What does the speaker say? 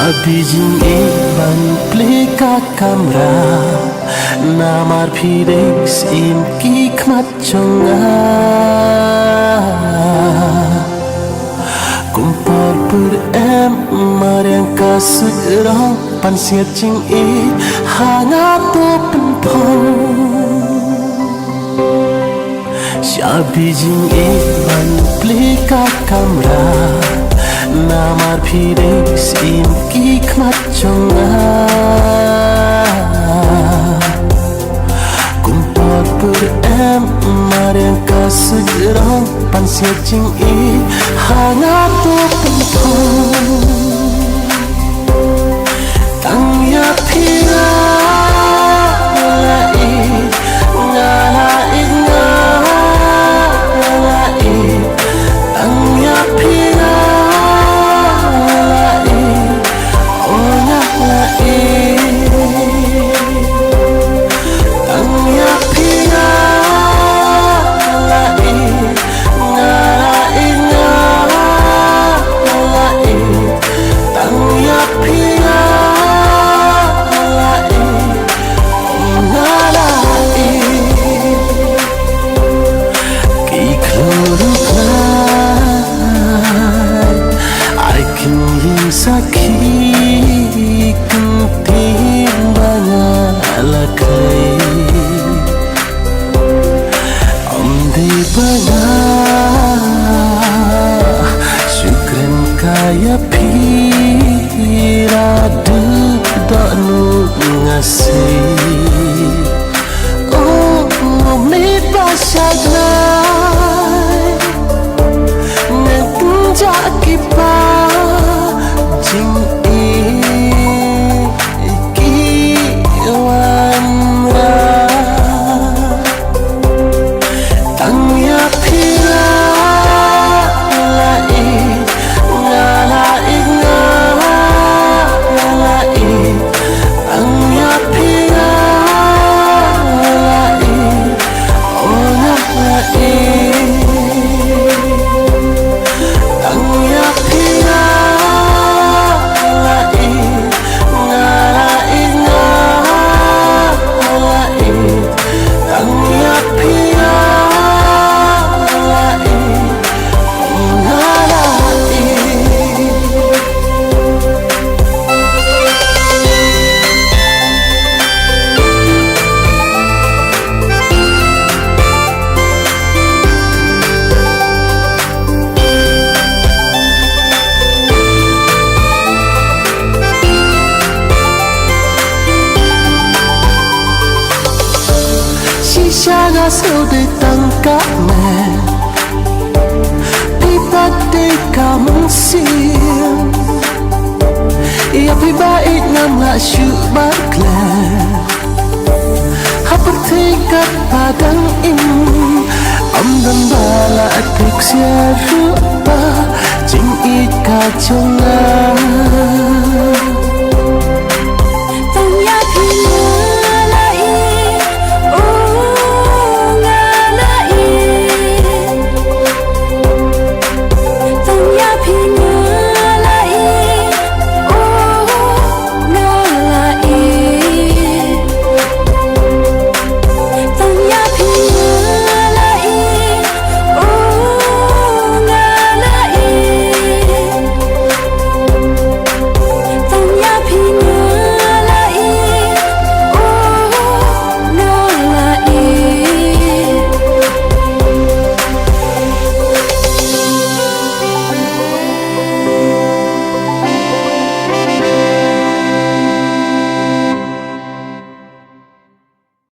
Bijing iban plika kamera Namar pidex im kikmat chonga Kumpar per em marang kasut rong pan siat ching e hangat to penpong Sya bijing iban plika kamera Namar pidex im kikmat chonga Kumpar per em marang kasut rong pan siat ching e hangat to penpong Tang ya pira la e ngala e ngala e Tang ya pira Sakit kenting banyak lakai Omdi banyak Syukran kaya pira Dedak nu ngasih Oh, mit pasyagnai Ngetunjak kipah Jing Siya sao de tangka me Pipat de kamong sim Ia pibait ngam la syubat kle Hapar tingkat padang im Am dan bala atik siya rupa Jing ika chonga